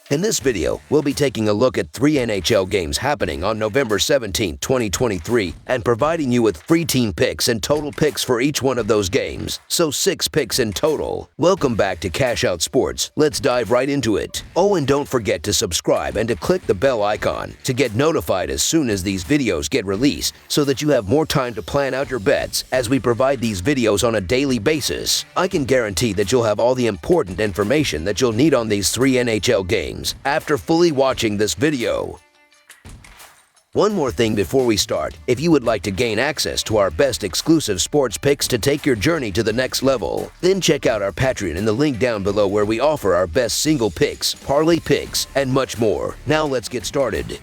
In this video, we'll be taking a look at 3 NHL games happening on November 17, 2023, and providing you with free team picks and total picks for each one of those games, so 6 picks in total. Welcome back to Cash Out Sports. Let's dive right into it. Oh, and don't forget to subscribe and to click the bell icon to get notified as soon as these videos get released, so that you have more time to plan out your bets as we provide these videos on a daily basis. I can guarantee that you'll have all the important information that you'll need on these 3 NHL games after fully watching this video. One more thing before we start: if you would like to gain access to our best exclusive sports picks to take your journey to the next level, then check out our Patreon in the link down below, where we offer our best single picks, parlay picks, and much more. Now let's get started.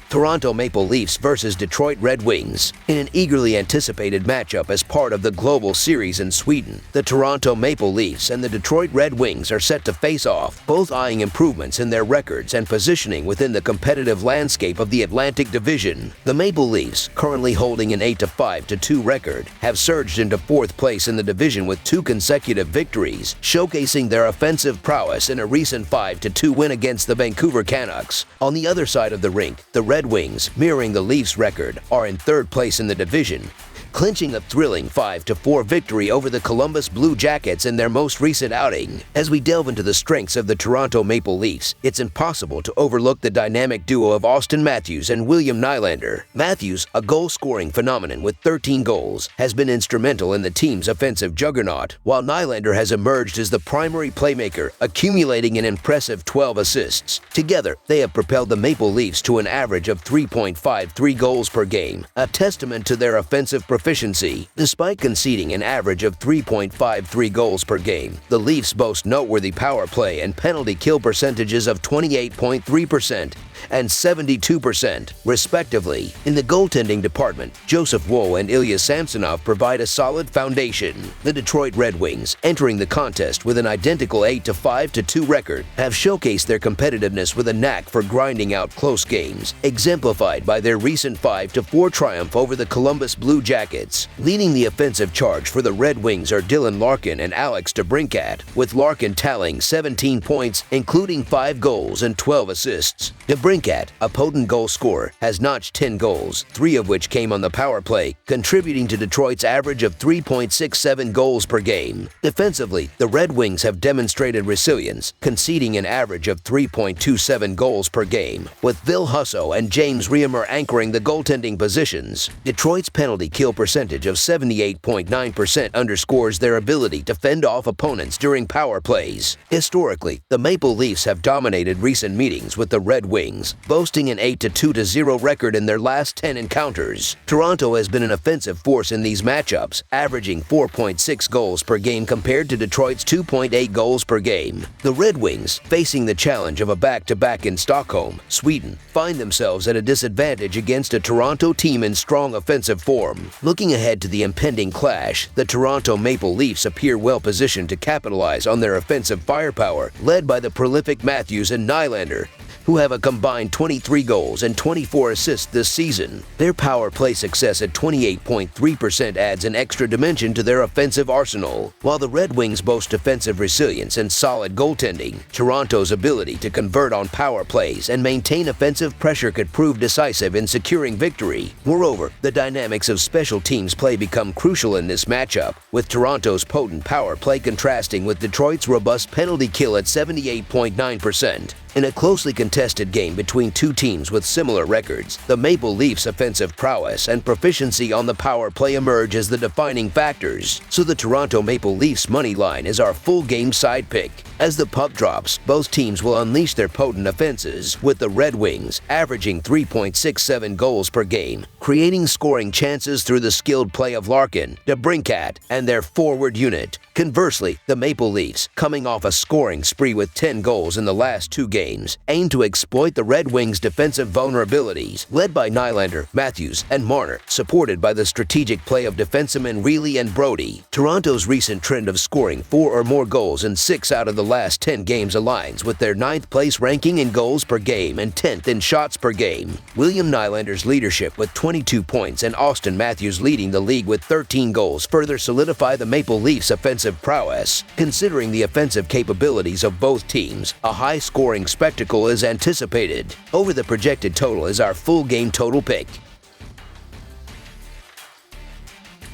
Toronto Maple Leafs versus Detroit Red Wings. In an eagerly anticipated matchup as part of the Global Series in Sweden, the Toronto Maple Leafs and the Detroit Red Wings are set to face off, both eyeing improvements in their records and positioning within the competitive landscape of the Atlantic Division. The Maple Leafs, currently holding an 8-5-2 record, have surged into 4th place in the division with 2 consecutive victories, showcasing their offensive prowess in a recent 5-2 win against the Vancouver Canucks. On the other side of the rink, the Red Wings, mirroring the Leafs' record, are in 3rd place in the division, clinching a thrilling 5-4 victory over the Columbus Blue Jackets in their most recent outing. As we delve into the strengths of the Toronto Maple Leafs, it's impossible to overlook the dynamic duo of Austin Matthews and William Nylander. Matthews, a goal-scoring phenomenon with 13 goals, has been instrumental in the team's offensive juggernaut, while Nylander has emerged as the primary playmaker, accumulating an impressive 12 assists. Together, they have propelled the Maple Leafs to an average of 3.53 goals per game, a testament to their offensive proficiency. Despite conceding an average of 3.53 goals per game, the Leafs boast noteworthy power play and penalty kill percentages of 28.3% and 72%, respectively. In the goaltending department, Joseph Woll and Ilya Samsonov provide a solid foundation. The Detroit Red Wings, entering the contest with an identical 8-5-2 record, have showcased their competitiveness with a knack for grinding out close games, exemplified by their recent 5-4 triumph over the Columbus Blue Jackets. Leading the offensive charge for the Red Wings are Dylan Larkin and Alex DeBrincat, with Larkin tallying 17 points, including 5 goals and 12 assists. DeBrincat, a potent goal scorer, has notched 10 goals, 3 of which came on the power play, contributing to Detroit's average of 3.67 goals per game. Defensively, the Red Wings have demonstrated resilience, conceding an average of 3.27 goals per game, with Ville Husso and James Reimer anchoring the goaltending positions. Detroit's penalty kill percentage of 78.9% underscores their ability to fend off opponents during power plays. Historically, the Maple Leafs have dominated recent meetings with the Red Wings, boasting an 8-2-0 record in their last 10 encounters. Toronto has been an offensive force in these matchups, averaging 4.6 goals per game compared to Detroit's 2.8 goals per game. The Red Wings, facing the challenge of a back-to-back in Stockholm, Sweden, find themselves at a disadvantage against a Toronto team in strong offensive form. Looking ahead to the impending clash, the Toronto Maple Leafs appear well positioned to capitalize on their offensive firepower, led by the prolific Matthews and Nylander, who have a combined 23 goals and 24 assists this season. Their power play success at 28.3% adds an extra dimension to their offensive arsenal. While the Red Wings boast defensive resilience and solid goaltending, Toronto's ability to convert on power plays and maintain offensive pressure could prove decisive in securing victory. Moreover, the dynamics of special teams play become crucial in this matchup, with Toronto's potent power play contrasting with Detroit's robust penalty kill at 78.9%. In a closely contested game between two teams with similar records, the Maple Leafs' offensive prowess and proficiency on the power play emerge as the defining factors, so the Toronto Maple Leafs money line is our full game side pick. As the puck drops, both teams will unleash their potent offenses, with the Red Wings averaging 3.67 goals per game, creating scoring chances through the skilled play of Larkin, DeBrincat, and their forward unit. Conversely, the Maple Leafs, coming off a scoring spree with 10 goals in the last 2 games, aim to exploit the Red Wings' defensive vulnerabilities, led by Nylander, Matthews, and Marner, supported by the strategic play of defensemen Reilly and Brody. Toronto's recent trend of scoring 4 or more goals in 6 out of the last 10 games aligns with their 9th place ranking in goals per game and 10th in shots per game. William Nylander's leadership with 22 points and Austin Matthews leading the league with 13 goals further solidify the Maple Leafs' offensive defensive prowess. Considering the offensive capabilities of both teams, a high-scoring spectacle is anticipated. Over the projected total is our full game total pick.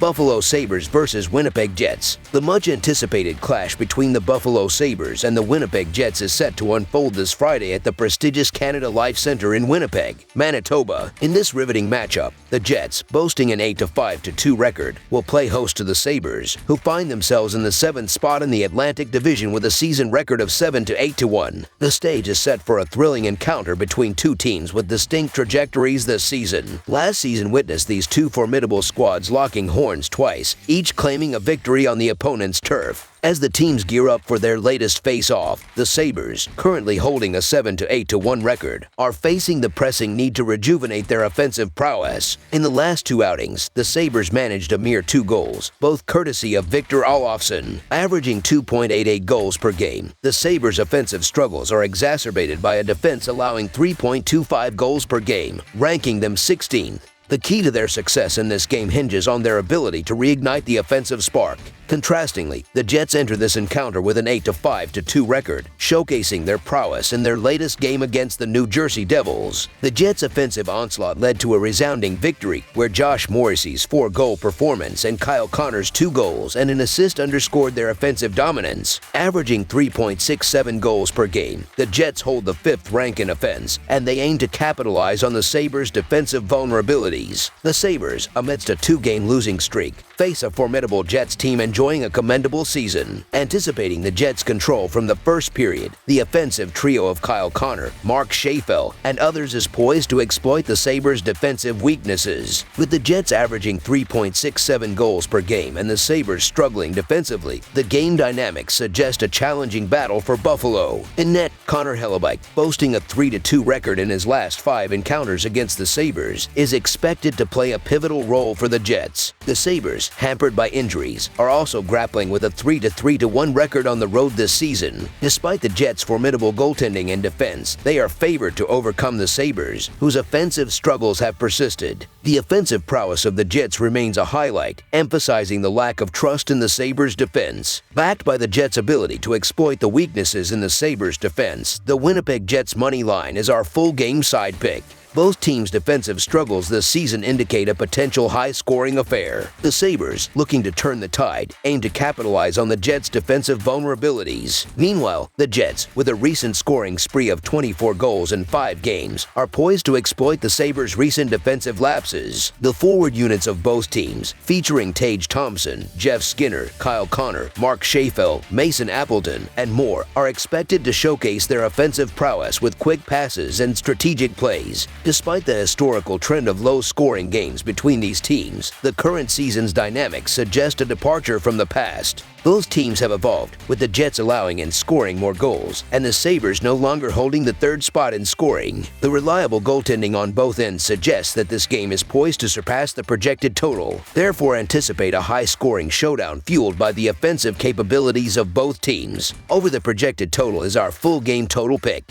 Buffalo Sabres versus Winnipeg Jets. The much-anticipated clash between the Buffalo Sabres and the Winnipeg Jets is set to unfold this Friday at the prestigious Canada Life Centre in Winnipeg, Manitoba. In this riveting matchup, the Jets, boasting an 8-5-2 record, will play host to the Sabres, who find themselves in the 7th spot in the Atlantic Division with a season record of 7-8-1. The stage is set for a thrilling encounter between two teams with distinct trajectories this season. Last season witnessed these two formidable squads locking horns twice, each claiming a victory on the opponent's turf. As the teams gear up for their latest face-off, the Sabres, currently holding a 7-8-1 record, are facing the pressing need to rejuvenate their offensive prowess. In the last two outings, the Sabres managed a mere 2 goals, both courtesy of Victor Olofsson, averaging 2.88 goals per game. The Sabres' offensive struggles are exacerbated by a defense allowing 3.25 goals per game, ranking them 16th. The key to their success in this game hinges on their ability to reignite the offensive spark. Contrastingly, the Jets enter this encounter with an 8-5-2 record, showcasing their prowess in their latest game against the New Jersey Devils. The Jets' offensive onslaught led to a resounding victory, where Josh Morrissey's 4-goal performance and Kyle Connor's 2 goals and an assist underscored their offensive dominance. Averaging 3.67 goals per game, the Jets hold the 5th rank in offense, and they aim to capitalize on the Sabres' defensive vulnerabilities. The Sabres, amidst a 2-game losing streak, face a formidable Jets team enjoying a commendable season. Anticipating the Jets' control from the first period, the offensive trio of Kyle Connor, Mark Schaefer, and others is poised to exploit the Sabres' defensive weaknesses. With the Jets averaging 3.67 goals per game and the Sabres struggling defensively, the game dynamics suggest a challenging battle for Buffalo. In net, Connor Hellebuyck, boasting a 3-2 record in his last 5 encounters against the Sabres, is expected to play a pivotal role for the Jets. The Sabres, hampered by injuries, are also grappling with a 3-1 record on the road this season. Despite the Jets' formidable goaltending and defense, they are favored to overcome the Sabres, whose offensive struggles have persisted. The offensive prowess of the Jets remains a highlight, emphasizing the lack of trust in the Sabres' defense. Backed by the Jets' ability to exploit the weaknesses in the Sabres' defense, the Winnipeg Jets' money line is our full-game side pick. Both teams' defensive struggles this season indicate a potential high-scoring affair. The Sabres, looking to turn the tide, aim to capitalize on the Jets' defensive vulnerabilities. Meanwhile, the Jets, with a recent scoring spree of 24 goals in 5 games, are poised to exploit the Sabres' recent defensive lapses. The forward units of both teams, featuring Tage Thompson, Jeff Skinner, Kyle Connor, Mark Schaefer, Mason Appleton, and more, are expected to showcase their offensive prowess with quick passes and strategic plays. Despite the historical trend of low-scoring games between these teams, the current season's dynamics suggest a departure from the past. Both teams have evolved, with the Jets allowing and scoring more goals, and the Sabres no longer holding the 3rd spot in scoring. The reliable goaltending on both ends suggests that this game is poised to surpass the projected total. Therefore, anticipate a high-scoring showdown fueled by the offensive capabilities of both teams. Over the projected total is our full-game total pick.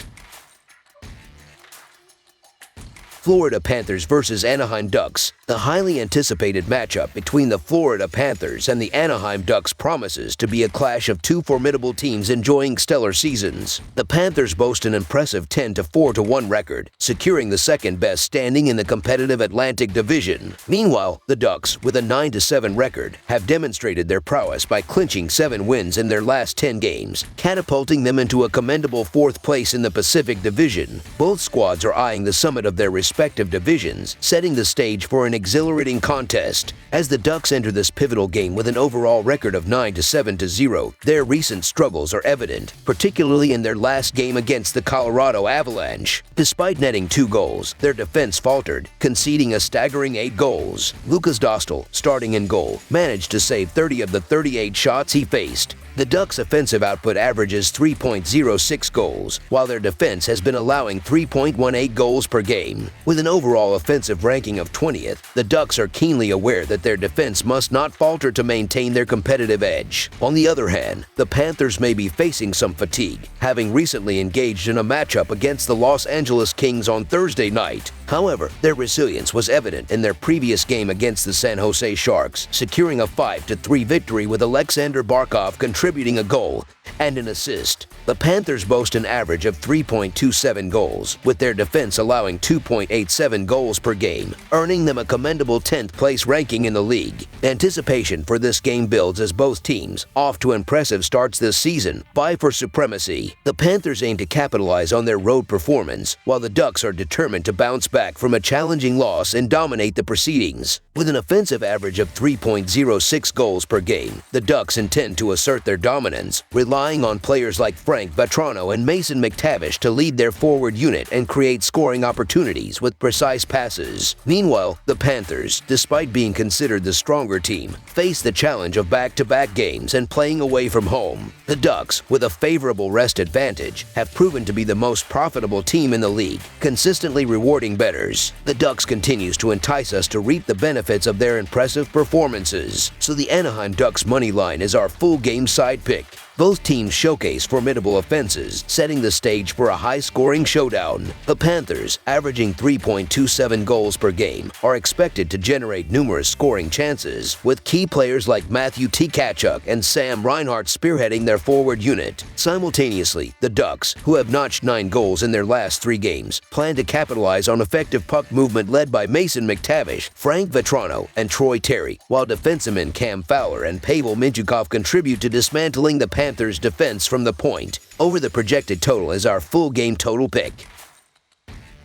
Florida Panthers versus Anaheim Ducks. The highly anticipated matchup between the Florida Panthers and the Anaheim Ducks promises to be a clash of two formidable teams enjoying stellar seasons. The Panthers boast an impressive 10-4-1 record, securing the second-best standing in the competitive Atlantic Division. Meanwhile, the Ducks, with a 9-7 record, have demonstrated their prowess by clinching 7 wins in their last 10 games, catapulting them into a commendable 4th place in the Pacific Division. Both squads are eyeing the summit of their respective divisions, setting the stage for an exhilarating contest. As the Ducks enter this pivotal game with an overall record of 9-7-0, their recent struggles are evident, particularly in their last game against the Colorado Avalanche. Despite netting 2 goals, their defense faltered, conceding a staggering 8 goals. Lukas Dostal, starting in goal, managed to save 30 of the 38 shots he faced. The Ducks' offensive output averages 3.06 goals, while their defense has been allowing 3.18 goals per game. With an overall offensive ranking of 20th, the Ducks are keenly aware that their defense must not falter to maintain their competitive edge. On the other hand, the Panthers may be facing some fatigue, having recently engaged in a matchup against the Los Angeles Kings on Thursday night. However, their resilience was evident in their previous game against the San Jose Sharks, securing a 5-3 victory with Alexander Barkov contributing a goal and an assist. The Panthers boast an average of 3.27 goals, with their defense allowing 2.87 goals per game, earning them a commendable 10th place ranking in the league. Anticipation for this game builds as both teams, off to impressive starts this season, vie for supremacy. The Panthers aim to capitalize on their road performance, while the Ducks are determined to bounce back from a challenging loss and dominate the proceedings. With an offensive average of 3.06 goals per game, the Ducks intend to assert their dominance, relying on players like Frank Vatrano and Mason McTavish to lead their forward unit and create scoring opportunities with precise passes. Meanwhile, the Panthers, despite being considered the stronger team, face the challenge of back-to-back games and playing away from home. The Ducks, with a favorable rest advantage, have proven to be the most profitable team in the league, consistently rewarding bettors. The Ducks continues to entice us to reap the benefits of their impressive performances, so the Anaheim Ducks money line is our full game side pick. Both teams showcase formidable offenses, setting the stage for a high-scoring showdown. The Panthers, averaging 3.27 goals per game, are expected to generate numerous scoring chances, with key players like Matthew Tkachuk and Sam Reinhart spearheading their forward unit. Simultaneously, the Ducks, who have notched 9 goals in their last 3 games, plan to capitalize on effective puck movement led by Mason McTavish, Frank Vatrano, and Troy Terry, while defensemen Cam Fowler and Pavel Mintyukov contribute to dismantling the Panthers' defense from the point. Over the projected total is our full game total pick.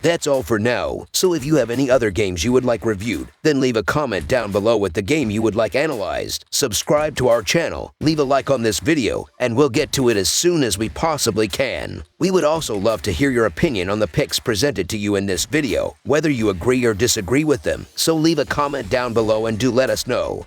That's all for now, so if you have any other games you would like reviewed, then leave a comment down below with the game you would like analyzed. Subscribe to our channel, leave a like on this video, and we'll get to it as soon as we possibly can. We would also love to hear your opinion on the picks presented to you in this video, whether you agree or disagree with them, so leave a comment down below and do let us know.